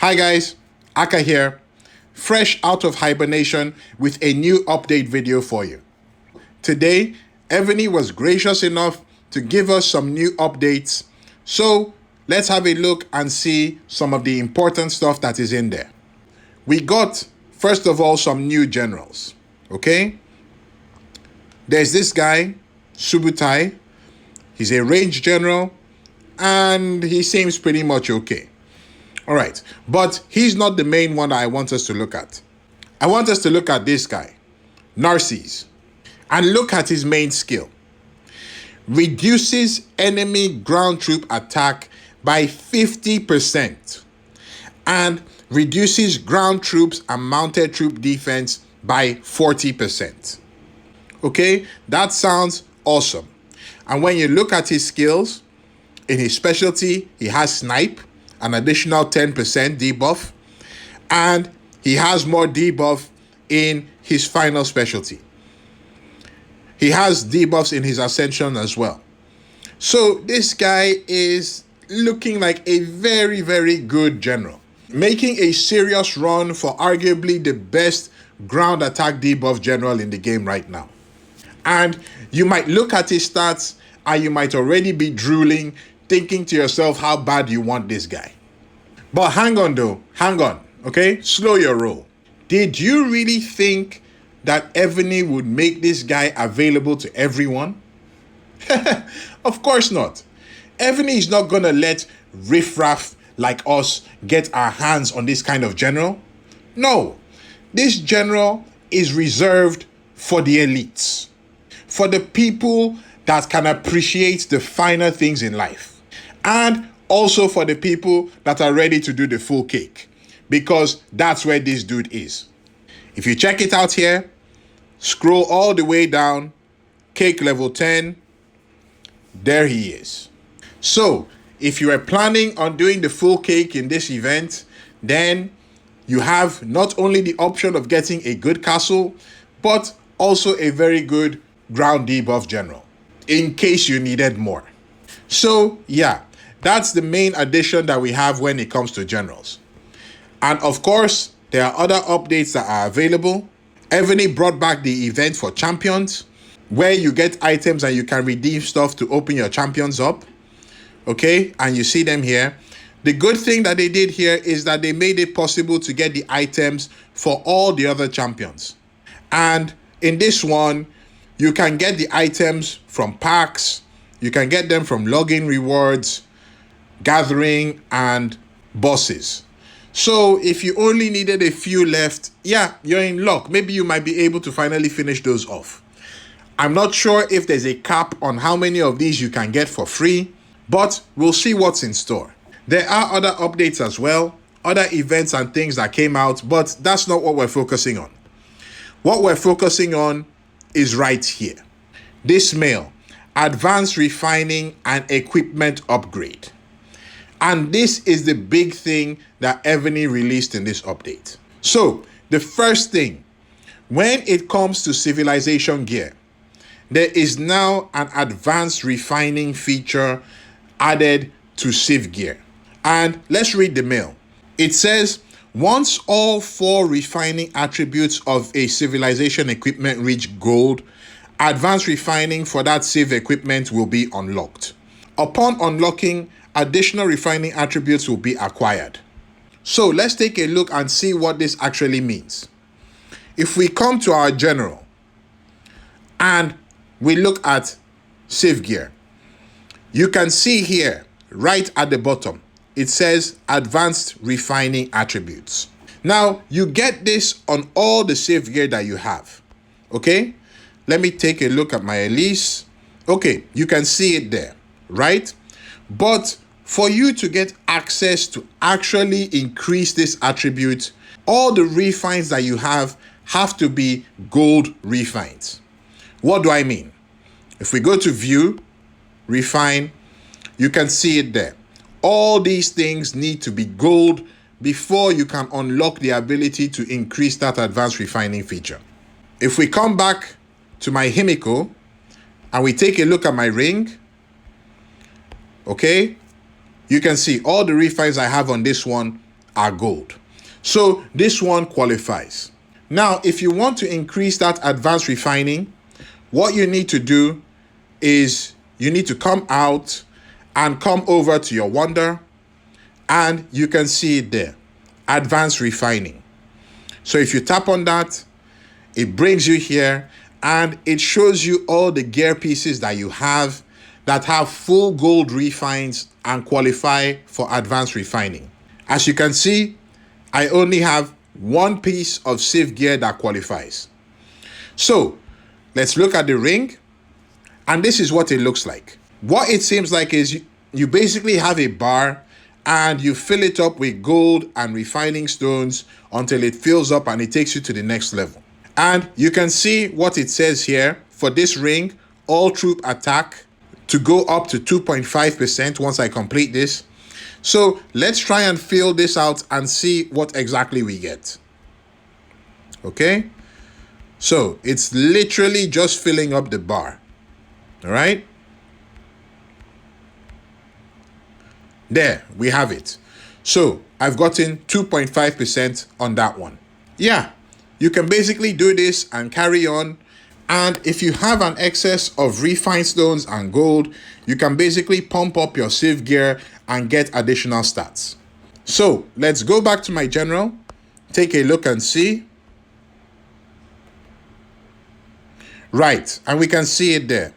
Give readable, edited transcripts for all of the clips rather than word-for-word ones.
Hi guys, Aka here, fresh out of hibernation with a new update video for you. Today, Evony was gracious enough to give us some new updates, so let's have a look and see some of the important stuff that is in there. We got, first of all, some new generals, okay? There's this guy, Subutai. He's a range general, and he seems pretty much okay. All right, but he's not the main one that I want us to look at. I want us to look at this guy, Narcissus, and look at his main skill. Reduces enemy ground troop attack by 50% and reduces ground troops and mounted troop defense by 40%. Okay, that sounds awesome. And when you look at his skills, in his specialty, he has snipe, an additional 10% debuff, and he has more debuff in his final specialty. He has debuffs in his ascension as well. So this guy is looking like a very, very good general, making a serious run for arguably the best ground attack debuff general in the game right now. And you might look at his stats and you might already be drooling, thinking to yourself how bad you want this guy. But hang on though, hang on, okay? Slow your roll. Did you really think that Evony would make this guy available to everyone? Of course not. Evony is not gonna let riffraff like us get our hands on this kind of general. No, this general is reserved for the elites, for the people that can appreciate the finer things in life, and also for the people that are ready to do the full cake, because that's where this dude is. If you check it out here, scroll all the way down, cake level 10, there he is. So if you are planning on doing the full cake in this event, then you have not only the option of getting a good castle, but also a very good ground debuff general, in case you needed more. So yeah, that's the main addition that we have when it comes to generals. And of course, there are other updates that are available. Evony brought back the event for champions, where you get items and you can redeem stuff to open your champions up. Okay, and you see them here. The good thing that they did here is that they made it possible to get the items for all the other champions. And in this one, you can get the items from packs, you can get them from login rewards, gathering, and bosses. So if you only needed a few left, yeah, you're in luck. Maybe you might be able to finally finish those off. I'm not sure if there's a cap on how many of these you can get for free, but we'll see what's in store. There are other updates as well, other events and things that came out, but that's not what we're focusing on. What we're focusing on is right here. This mail, advanced refining and equipment upgrade. And this is the big thing that Evony released in this update. So the first thing, when it comes to civilization gear, there is now an advanced refining feature added to Civ gear. And let's read the mail. It says, once all 4 refining attributes of a civilization equipment reach gold, advanced refining for that Civ equipment will be unlocked. Upon unlocking, additional refining attributes will be acquired. So let's take a look and see what this actually means. If we come to our general and we look at Civ gear, you can see here right at the bottom it says advanced refining attributes. Now you get this on all the Civ gear that you have. Okay, let me take a look at my Elise. Okay, you can see it there, right? But for you to get access to actually increase this attribute, all the refines that you have to be gold refines. What do I mean? If we go to view, refine, you can see it there. All these things need to be gold before you can unlock the ability to increase that advanced refining feature. If we come back to my Himiko and we take a look at my ring, okay, you can see all the refines I have on this one are gold. So this one qualifies. Now, if you want to increase that advanced refining, what you need to do is you need to come out and come over to your Wonder, and you can see it there, advanced refining. So if you tap on that, it brings you here and it shows you all the gear pieces that you have that have full gold refines and qualify for advanced refining. As you can see, I only have one piece of safe gear that qualifies. So let's look at the ring, and this is what it looks like. What it seems like is you basically have a bar and you fill it up with gold and refining stones until it fills up and it takes you to the next level. And you can see what it says here for this ring, all troop attack to go up to 2.5% once I complete this. So let's try and fill this out and see what exactly we get. Okay, so it's literally just filling up the bar. All right, there we have it. So I've gotten 2.5% on that one. Yeah, you can basically do this and carry on. And if you have an excess of refined stones and gold, you can basically pump up your safe gear and get additional stats. So let's go back to my general, take a look and see. Right, and we can see it there.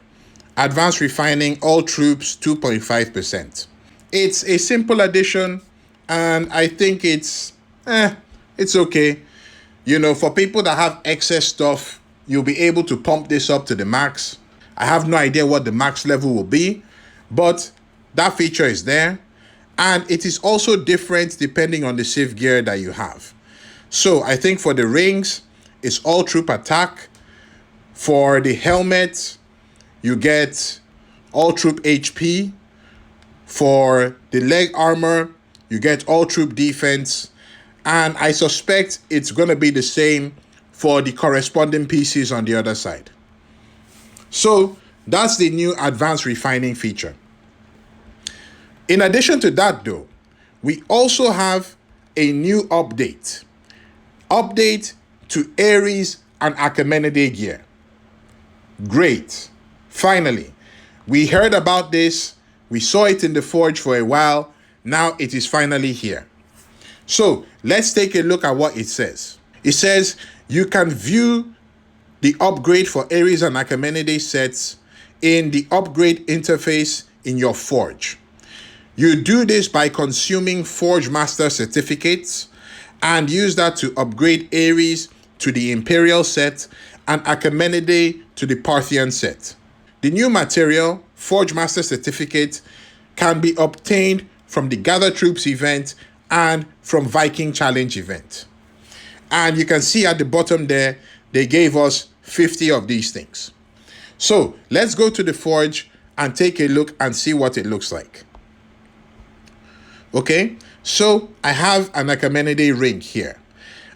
Advanced refining, all troops, 2.5%. It's a simple addition, and I think it's okay. You know, for people that have excess stuff, you'll be able to pump this up to the max. I have no idea what the max level will be, but that feature is there. And it is also different depending on the safe gear that you have. So I think for the rings, it's all troop attack. For the helmet, you get all troop HP. For the leg armor, you get all troop defense. And I suspect it's going to be the same for the corresponding pieces on the other side. So that's the new advanced refining feature. In addition to that though, we also have a new update. Update to Ares and Achaemenid gear. Great. Finally, we heard about this. We saw it in the Forge for a while. Now it is finally here. So let's take a look at what it says. It says you can view the upgrade for Ares and Achaemenid sets in the upgrade interface in your Forge. You do this by consuming Forge Master certificates and use that to upgrade Ares to the Imperial set and Achaemenid to the Parthian set. The new material, Forge Master certificate, can be obtained from the Gather Troops event and from Viking Challenge event. And you can see at the bottom there, they gave us 50 of these things. So let's go to the Forge and take a look and see what it looks like. Okay, so I have an Achaemenid ring here.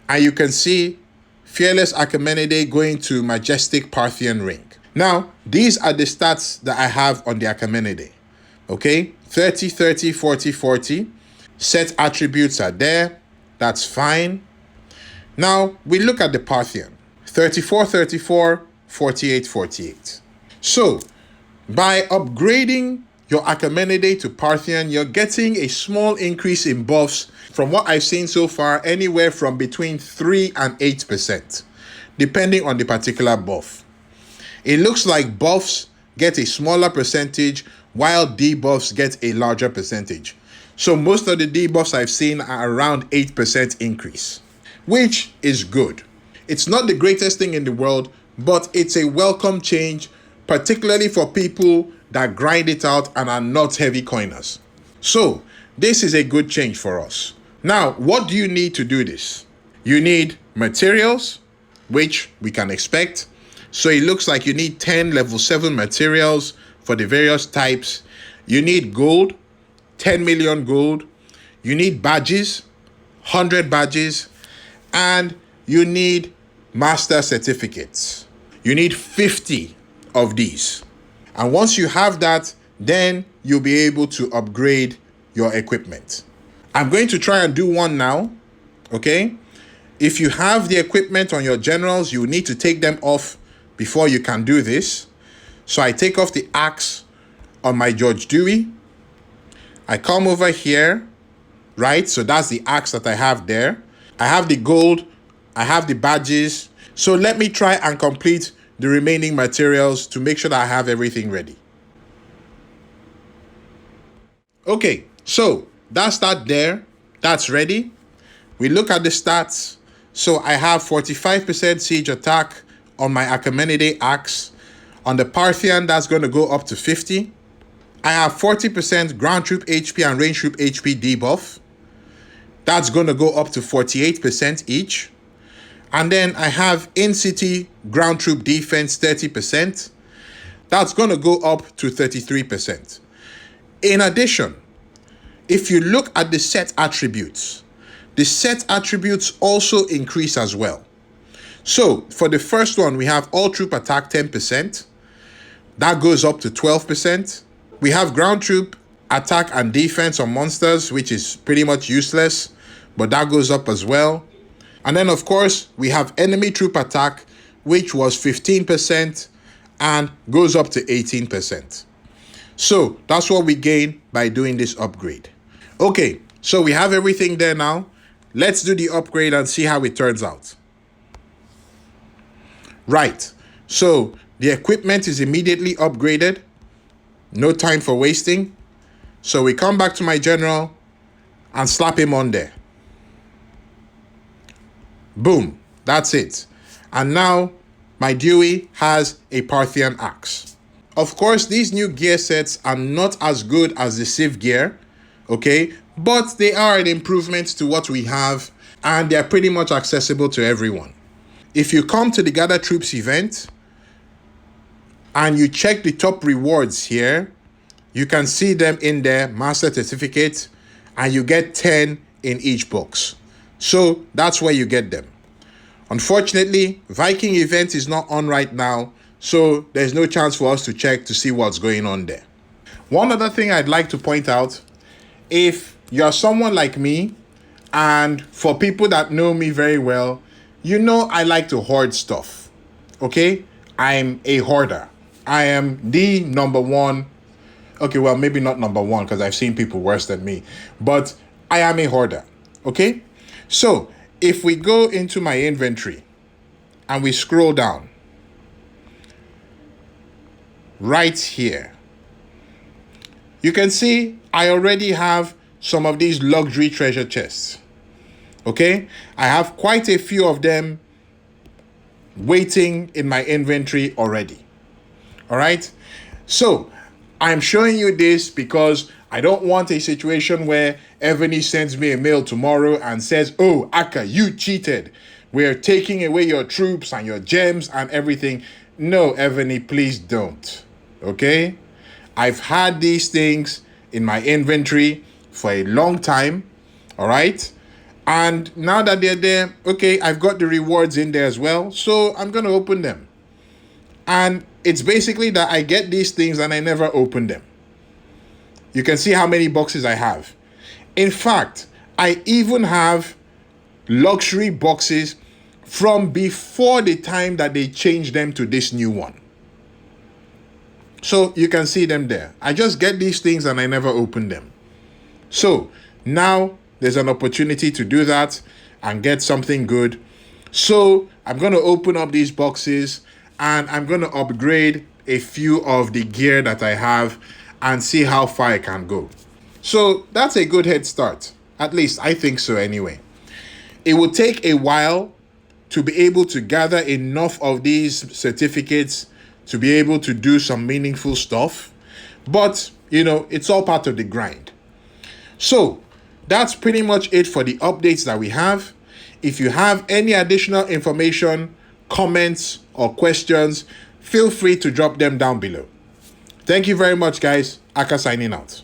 And you can see Fearless Achaemenid going to Majestic Parthian ring. Now, these are the stats that I have on the Achaemenid. Okay, 30, 30, 40, 40. Set attributes are there. That's fine. Now, we look at the Parthian. 34, 34, 48, 48. So, by upgrading your Achaemenid to Parthian, you're getting a small increase in buffs from what I've seen so far, anywhere from between 3 and 8%, depending on the particular buff. It looks like buffs get a smaller percentage while debuffs get a larger percentage. So most of the debuffs I've seen are around 8% increase, which is good. It's not the greatest thing in the world, but it's a welcome change, particularly for people that grind it out and are not heavy coiners. So this is a good change for us. Now, what do you need to do this? You need materials, which we can expect. So it looks like you need 10 level 7 materials for the various types. You need gold, 10 million gold. You need badges, 100 badges. And you need master certificates. You need 50 of these. And once you have that, then you'll be able to upgrade your equipment. I'm going to try and do one now, okay? If you have the equipment on your generals, you need to take them off before you can do this. So I take off the axe on my George Dewey. I come over here, right? So that's the axe that I have there. I have the gold, I have the badges. So let me try and complete the remaining materials to make sure that I have everything ready. Okay, so that's that there. That's ready. We look at the stats. So I have 45% siege attack on my Achaemenid axe. On the Parthian, that's going to go up to 50. I have 40% ground troop HP and range troop HP debuff. That's going to go up to 48% each. And then I have in-city ground troop defense 30%. That's going to go up to 33%. In addition, if you look at the set attributes, the set attributes also increase as well. So for the first one, we have all troop attack 10%. That goes up to 12%. We have ground troop attack and defense on monsters, which is pretty much useless, but that goes up as well. And then of course, we have enemy troop attack, which was 15% and goes up to 18%. So that's what we gain by doing this upgrade. Okay, so we have everything there now. Let's do the upgrade and see how it turns out. Right, so the equipment is immediately upgraded. No time for wasting. So we come back to my general and slap him on there. Boom, that's it. And now my Dewey has a Parthian axe. Of course, these new gear sets are not as good as the Civ gear, okay? But they are an improvement to what we have, and they're pretty much accessible to everyone. If you come to the Gather Troops event and you check the top rewards here, you can see them in there, Master Certificate, and you get 10 in each box. So that's where you get them. Unfortunately, Viking event is not on right now, so there's no chance for us to check to see what's going on there. One other thing I'd like to point out, if you're someone like me, and for people that know me very well, you know I like to hoard stuff, okay? I'm a hoarder. I am the number one. Okay, well, maybe not number one because I've seen people worse than me, but I am a hoarder, okay? So if we go into my inventory and we scroll down right here, you can see I already have some of these luxury treasure chests, okay? I have quite a few of them waiting in my inventory already, all right? So I'm showing you this because I don't want a situation where Evony sends me a mail tomorrow and says, oh, Aka, you cheated. We're taking away your troops and your gems and everything. No, Evony, please don't, okay? I've had these things in my inventory for a long time, all right? And now that they're there, okay, I've got the rewards in there as well, so I'm going to open them. And it's basically that I get these things and I never open them. You can see how many boxes I have. In fact, I even have luxury boxes from before the time that they changed them to this new one. So you can see them there. I just get these things and I never open them. So now there's an opportunity to do that and get something good. So I'm going to open up these boxes and I'm going to upgrade a few of the gear that I have and see how far I can go. So that's a good head start. At least I think so anyway. It will take a while to be able to gather enough of these certificates to be able to do some meaningful stuff. But, you know, it's all part of the grind. So that's pretty much it for the updates that we have. If you have any additional information, comments, or questions, feel free to drop them down below. Thank you very much, guys. Aka signing out.